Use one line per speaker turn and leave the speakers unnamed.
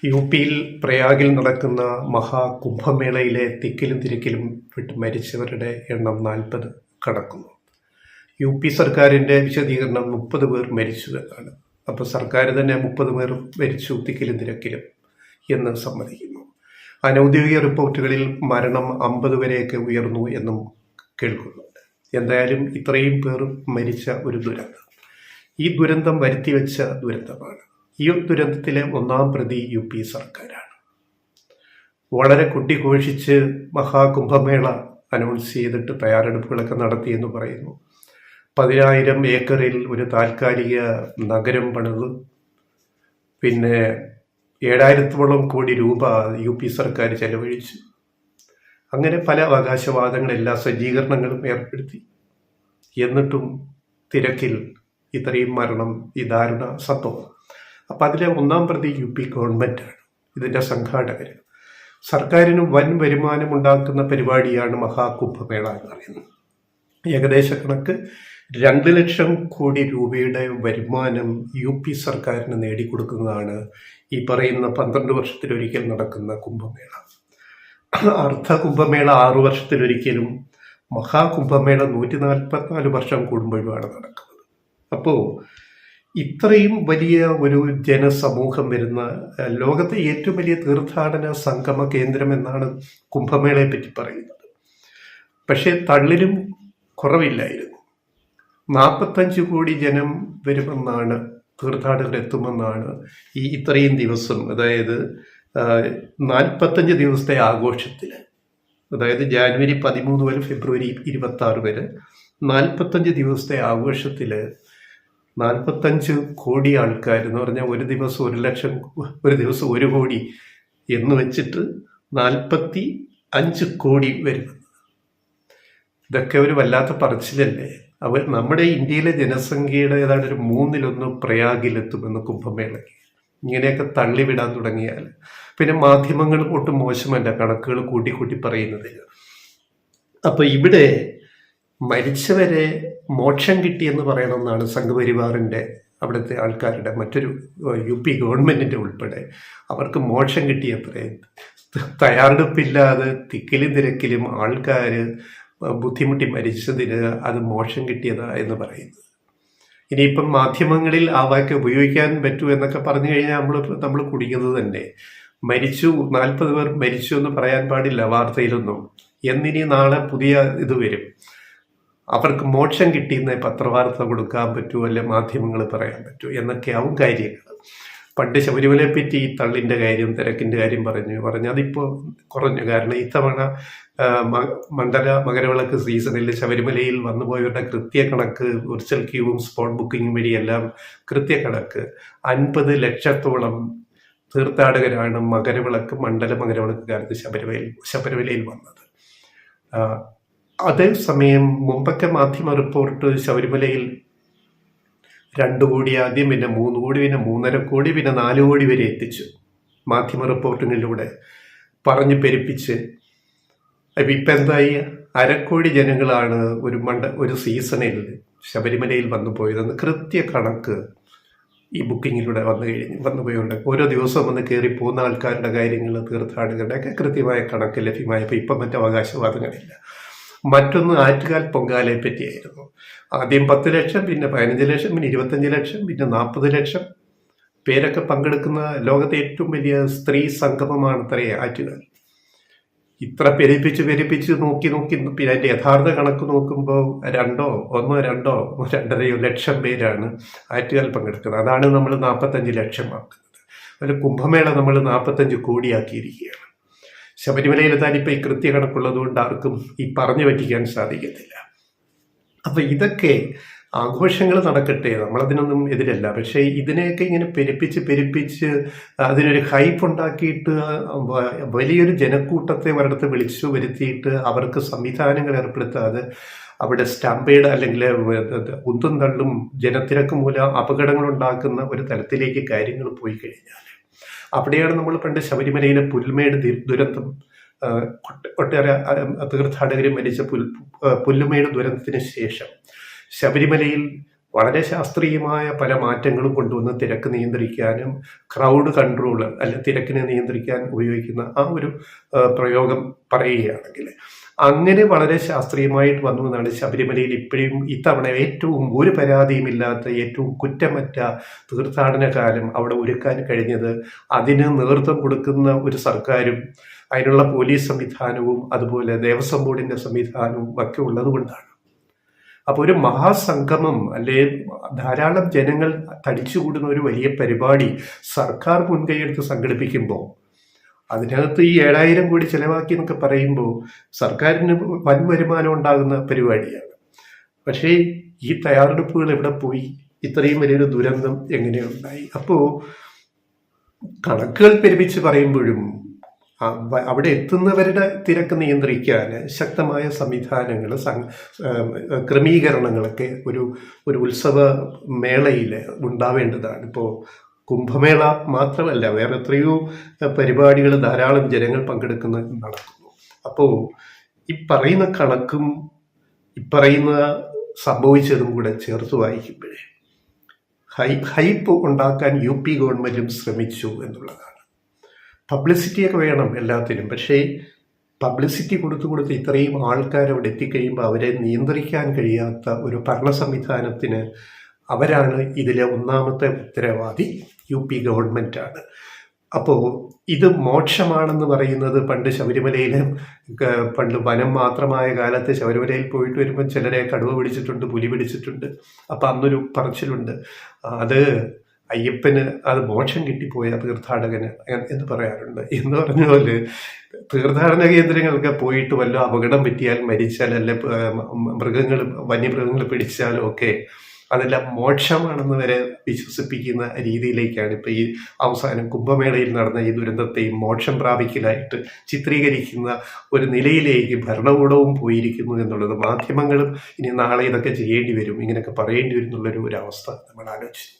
യു.പിയിൽ പ്രയാഗിൽ നടക്കുന്ന മഹാകുംഭമേളയിലെ തിക്കിലും തിരക്കിലും പെട്ട് മരിച്ചവരുടെ എണ്ണം 40 കടക്കുന്നു. യു.പി സർക്കാരിൻ്റെ വിശദീകരണം 30 പേർ മരിച്ചു എന്നാണ്. അപ്പോൾ സർക്കാർ തന്നെ 30 പേർ മരിച്ചു തിക്കിലും തിരക്കിലും എന്ന് സമ്മതിക്കുന്നു. അനൗദ്യോഗിക റിപ്പോർട്ടുകളിൽ മരണം 50 വരെയൊക്കെ ഉയർന്നു എന്നും കേൾക്കുന്നുണ്ട്. എന്തായാലും ഇത്രയും പേർ മരിച്ച ഒരു ദുരന്തം, ഈ ദുരന്തം വരുത്തിവെച്ച ദുരന്തമാണ്. ഈ ദുരന്തത്തിലെ ഒന്നാം പ്രതി യു.പി സർക്കാരാണ്. വളരെ കൊട്ടിഘോഷിച്ച് മഹാകുംഭമേള അനൗൺസ് ചെയ്തിട്ട് തയ്യാറെടുപ്പുകളൊക്കെ നടത്തിയെന്ന് പറയുന്നു. 10,000 ഏക്കറിൽ ഒരു താൽക്കാലിക നഗരം പണിത്, പിന്നെ 7,000-ഓളം കോടി രൂപ യു.പി സർക്കാർ ചെലവഴിച്ചു. അങ്ങനെ പല അവകാശവാദങ്ങളും എല്ലാ സജ്ജീകരണങ്ങളും ഏർപ്പെടുത്തി. എന്നിട്ടും തിരക്കിൽ ഇത്രയും മരണം, ഈ ദാരുണ സംഭവം. അപ്പം അതിലെ ഒന്നാം പ്രതി യു.പി ഗവൺമെൻറ്റാണ്, ഇതിൻ്റെ സംഘാടകർ. സർക്കാരിന് വൻ വരുമാനം ഉണ്ടാക്കുന്ന പരിപാടിയാണ് മഹാകുംഭമേള എന്ന് പറയുന്നത്. ഏകദേശ കണക്ക് 2 ലക്ഷം കോടി രൂപയുടെ വരുമാനം യു.പി സർക്കാരിന് നേടിക്കൊടുക്കുന്നതാണ് ഈ പറയുന്ന 12 വർഷത്തിലൊരിക്കൽ നടക്കുന്ന കുംഭമേള. അർദ്ധ കുംഭമേള 6 വർഷത്തിലൊരിക്കലും, മഹാകുംഭമേള 144 വർഷം കൂടുമ്പോഴുമാണ് നടക്കുന്നത്. അപ്പോൾ ഇത്രയും വലിയ ഒരു ജനസമൂഹം വരുന്ന ലോകത്തെ ഏറ്റവും വലിയ തീർത്ഥാടന സംഗമ കേന്ദ്രം എന്നാണ് കുംഭമേളയെ പറ്റി പറയുന്നത്. പക്ഷേ തള്ളിലും കുറവില്ലായിരുന്നു. 45 കോടി ജനം വരുമെന്നാണ്, തീർത്ഥാടകർ എത്തുമെന്നാണ് ഈ ഇത്രയും ദിവസം, അതായത് 45 ദിവസത്തെ ആഘോഷത്തിൽ, അതായത് ജാനുവരി 13 മുതൽ ഫെബ്രുവരി 26 വരെ 45 ദിവസത്തെ ആഘോഷത്തിൽ 45 കോടി ആൾക്കാർ എന്ന് പറഞ്ഞാൽ ഒരു ദിവസം 1 ലക്ഷം, ഒരു ദിവസം 1 കോടി എന്ന് വെച്ചിട്ട് 45 കോടി വരുന്നത്. ഇതൊക്കെ ഒരു വല്ലാത്ത പറച്ചിലല്ലേ? നമ്മുടെ ഇന്ത്യയിലെ ജനസംഖ്യയുടെ ഏതാണ്ട് ഒരു 1/3 പ്രയാഗിലെത്തുമെന്ന് കുംഭമേളയ്ക്ക്. ഇങ്ങനെയൊക്കെ തള്ളിവിടാൻ തുടങ്ങിയാൽ പിന്നെ മാധ്യമങ്ങൾ ഒട്ടും മോശമല്ല കണക്കുകൾ കൂട്ടി പറയുന്നതിൽ. അപ്പോൾ ഇവിടെ മരിച്ചവരെ മോക്ഷം കിട്ടിയെന്ന് പറയണമെന്നാണ് സംഘപരിവാറിൻ്റെ, അവിടുത്തെ ആൾക്കാരുടെ, മറ്റൊരു യു.പി ഗവൺമെൻറ്റിൻ്റെ ഉൾപ്പെടെ അവർക്ക് മോക്ഷം കിട്ടിയത്രേ. തയ്യാറെടുപ്പില്ലാതെ തിക്കിലും തിരക്കിലും ആൾക്കാർ ബുദ്ധിമുട്ടി മരിച്ചതിന് അത് മോക്ഷം കിട്ടിയതാ എന്ന് പറയുന്നത്. ഇനിയിപ്പം മാധ്യമങ്ങളിൽ ആ വാക്ക് ഉപയോഗിക്കാൻ പറ്റൂ എന്നൊക്കെ പറഞ്ഞു കഴിഞ്ഞാൽ നമ്മൾ കുടിക്കുന്നത് തന്നെ. മരിച്ചു, 40 പേർ മരിച്ചു എന്ന് പറയാൻ പാടില്ല വാർത്തയിലൊന്നും. എന്നിനി നാളെ പുതിയ ഇത് വരും, അവർക്ക് മോക്ഷം കിട്ടിയെന്ന് പത്രവാർത്ത കൊടുക്കാൻ പറ്റൂ, അല്ലെ മാധ്യമങ്ങൾ പറയാൻ പറ്റൂ എന്നൊക്കെയാവും കാര്യങ്ങൾ. പണ്ട് ശബരിമലയെ പറ്റി തള്ളിൻ്റെ കാര്യം, തിരക്കിൻ്റെ കാര്യം പറഞ്ഞു അതിപ്പോൾ കുറഞ്ഞു. കാരണം ഇത്തവണ മകരവിളക്ക് സീസണിൽ ശബരിമലയിൽ വന്നുപോയവരുടെ കൃത്യക്കണക്ക്, വിർച്വൽ ക്യൂവും സ്പോട്ട് ബുക്കിങ്ങും വഴിയെല്ലാം കൃത്യക്കണക്ക് 50 ലക്ഷത്തോളം തീർത്ഥാടകരാണ് മകരവിളക്ക്, മണ്ഡല മകരവിളക്ക് കാലത്ത് ശബരിമലയിൽ വന്നത്. അതേസമയം മുമ്പൊക്കെ മാധ്യമ റിപ്പോർട്ട് ശബരിമലയിൽ 2 കോടി ആദ്യം, പിന്നെ 3 കോടി, പിന്നെ 3.5 കോടി, പിന്നെ 4 കോടി വരെ എത്തിച്ചു മാധ്യമ റിപ്പോർട്ടിങ്ങിലൂടെ പറഞ്ഞ് പെരുപ്പിച്ച്. ഇപ്പം എന്തായി? 1/2 കോടി ജനങ്ങളാണ് ഒരു സീസണിൽ ശബരിമലയിൽ വന്നു പോയതെന്ന് കൃത്യ കണക്ക് ഈ ബുക്കിങ്ങിലൂടെ വന്നുപോയുണ്ട്. ഓരോ ദിവസവും വന്ന് കയറി പോകുന്ന ആൾക്കാരുടെ കാര്യങ്ങൾ, തീർത്ഥാടകരുടെയൊക്കെ കൃത്യമായ കണക്ക് ലഭ്യമായപ്പോൾ ഇപ്പം മറ്റ് അവകാശവാദങ്ങളില്ല. മറ്റൊന്ന് ആറ്റുകാൽ പൊങ്കാലയെ പറ്റിയായിരുന്നു. ആദ്യം 10 ലക്ഷം, പിന്നെ 15 ലക്ഷം, പിന്നെ 25 ലക്ഷം, പിന്നെ 40 ലക്ഷം പേരൊക്കെ പങ്കെടുക്കുന്ന ലോകത്തെ ഏറ്റവും വലിയ സ്ത്രീ സംഗമമാണ് അത്രയേ ആറ്റുകാൽ. ഇത്ര പെരുപ്പിച്ച് നോക്കി പിന്നെ അതിൻ്റെ യഥാർത്ഥ കണക്ക് നോക്കുമ്പോൾ 1-2 ലക്ഷം പേരാണ് ആറ്റുകാൽ പങ്കെടുക്കുന്നത്. അതാണ് നമ്മൾ 45 ലക്ഷം ആക്കുന്നത്. അതിൽ കുംഭമേള നമ്മൾ 45 കോടിയാക്കിയിരിക്കുകയാണ്. ശബരിമലയിൽ താനിപ്പോൾ ഈ കൃത്യ കണക്കുള്ളത് കൊണ്ട് ആർക്കും ഈ പറഞ്ഞു പറ്റിക്കാൻ സാധിക്കത്തില്ല. അപ്പം ഇതൊക്കെ ആഘോഷങ്ങൾ നടക്കട്ടെ, നമ്മളതിനൊന്നും എതിരല്ല. പക്ഷേ ഇതിനെയൊക്കെ ഇങ്ങനെ പെരുപ്പിച്ച് അതിനൊരു ഹൈപ്പ് ഉണ്ടാക്കിയിട്ട് വലിയൊരു ജനക്കൂട്ടത്തെ ഒരിടത്ത് വിളിച്ചു വരുത്തിയിട്ട് അവർക്ക് സംവിധാനങ്ങൾ ഏർപ്പെടുത്താതെ അവിടെ സ്റ്റംപേഡ് അല്ലെങ്കിൽ ഉന്തും തള്ളും ജനത്തിരക്ക് മൂലം അപകടങ്ങൾ ഉണ്ടാക്കുന്ന ഒരു തലത്തിലേക്ക് കാര്യങ്ങൾ പോയി കഴിഞ്ഞാൽ, അവിടെയാണ് നമ്മൾ പണ്ട് ശബരിമലയിലെ പുൽമേട് ദുരന്തം, ഒട്ടേറെ തീർത്ഥാടകർ മരിച്ച പുല്ലുമേട് ദുരന്തത്തിന് ശേഷം ശബരിമലയിൽ വളരെ ശാസ്ത്രീയമായ പല മാറ്റങ്ങളും കൊണ്ടുവന്ന് തിരക്ക് നിയന്ത്രിക്കാനും ക്രൗഡ് കൺട്രോൾ അല്ലെ തിരക്കിനെ നിയന്ത്രിക്കാൻ ഉപയോഗിക്കുന്ന ആ ഒരു പ്രയോഗം പറയുകയാണെങ്കിൽ അങ്ങനെ വളരെ ശാസ്ത്രീയമായിട്ട് വന്നു എന്നാണ് ശബരിമലയിൽ ഇപ്പോഴും ഇത്തവണ ഏറ്റവും ഒരു പരാതിയുമില്ലാത്ത ഏറ്റവും കുറ്റമറ്റ തീർത്ഥാടന കാലം അവിടെ ഒരുക്കാൻ കഴിഞ്ഞത്. അതിന് നേതൃത്വം കൊടുക്കുന്ന ഒരു സർക്കാരും അതിനുള്ള പോലീസ് സംവിധാനവും അതുപോലെ ദേവസ്വം ബോർഡിന്റെ സംവിധാനവും ഒക്കെ ഉള്ളത് കൊണ്ടാണ്. അപ്പോൾ ഒരു മഹാസംഗമം അല്ലെ ധാരാളം ജനങ്ങൾ തടിച്ചുകൂടുന്ന ഒരു വലിയ പരിപാടി സർക്കാർ മുൻകൈയെടുത്ത് സംഘടിപ്പിക്കുമ്പോൾ അതിനകത്ത് ഈ 7,000 കോടി ചെലവാക്കി എന്നൊക്കെ പറയുമ്പോൾ സർക്കാരിന് വൻ വരുമാനം ഉണ്ടാകുന്ന പരിപാടിയാണ്. പക്ഷേ ഈ തയ്യാറെടുപ്പുകൾ എവിടെ പോയി? ഇത്രയും വലിയൊരു ദുരന്തം എങ്ങനെയുണ്ടായി? അപ്പോൾ കണക്കുകൾ പെരുപ്പിച്ച് പറയുമ്പോഴും അവിടെ എത്തുന്നവരുടെ തിരക്ക് നിയന്ത്രിക്കാൻ ശക്തമായ സംവിധാനങ്ങൾ ക്രമീകരണങ്ങളൊക്കെ ഒരു ഉത്സവ മേളയിൽ ഉണ്ടാവേണ്ടതാണ്. ഇപ്പോൾ കുംഭമേള മാത്രമല്ല, വേറെ എത്രയോ പരിപാടികൾ ധാരാളം ജനങ്ങൾ പങ്കെടുക്കുന്ന നടക്കുന്നു. അപ്പോൾ ഈ പറയുന്ന കണക്കും ഈ പറയുന്ന സംഭവിച്ചതും കൂടെ ചേർത്ത് വായിക്കുമ്പോഴേ ഹൈപ്പ് ഉണ്ടാക്കാൻ UP ഗവൺമെൻറ്റും ശ്രമിച്ചു എന്നുള്ളതാണ്. പബ്ലിസിറ്റിയൊക്കെ വേണം എല്ലാത്തിനും. പക്ഷേ പബ്ലിസിറ്റി കൊടുത്ത് ഇത്രയും ആൾക്കാർ അവിടെ എത്തിക്കഴിയുമ്പോൾ അവരെ നിയന്ത്രിക്കാൻ കഴിയാത്ത ഒരു ഭരണ സംവിധാനത്തിന് അവരാണ് ഇതിലെ ഒന്നാമത്തെ ഉത്തരവാദി. UP ഗവൺമെൻറ്റാണ്. അപ്പോൾ ഇത് മോക്ഷമാണെന്ന് പറയുന്നത് പണ്ട് ശബരിമലയിൽ പണ്ട് വനം മാത്രമായ കാലത്ത് ശബരിമലയിൽ പോയിട്ട് വരുമ്പോൾ ചിലരെ കടുവ പിടിച്ചിട്ടുണ്ട്, പുലി പിടിച്ചിട്ടുണ്ട്. അപ്പം അന്നൊരു പറച്ചിലുണ്ട്, അത് അയ്യപ്പന് അത് മോക്ഷം കിട്ടിപ്പോയ തീർത്ഥാടകന് എന്ന് പറയാറുണ്ട്. എന്ന് പറഞ്ഞ പോലെ തീർത്ഥാടന കേന്ദ്രങ്ങളൊക്കെ പോയിട്ട് വല്ല അപകടം പറ്റിയാൽ, മരിച്ചാൽ, അല്ലെ വന്യമൃഗങ്ങൾ പിടിച്ചാലും ഒക്കെ അതെല്ലാം മോക്ഷമാണെന്ന് വരെ വിശ്വസിപ്പിക്കുന്ന രീതിയിലേക്കാണ് ഇപ്പം ഈ അവസാനം കുംഭമേളയിൽ നടന്ന ഈ ദുരന്തത്തെയും മോക്ഷം പ്രാപിക്കലായിട്ട് ചിത്രീകരിക്കുന്ന ഒരു നിലയിലേക്ക് ഭരണകൂടവും പോയിരിക്കുന്നു എന്നുള്ളത്. മാധ്യമങ്ങളും ഇനി നാളെ ഇതൊക്കെ ചെയ്യേണ്ടി വരും, ഇങ്ങനെയൊക്കെ പറയേണ്ടി വരും എന്നുള്ളൊരു അവസ്ഥ നമ്മൾ ആലോചിച്ചു.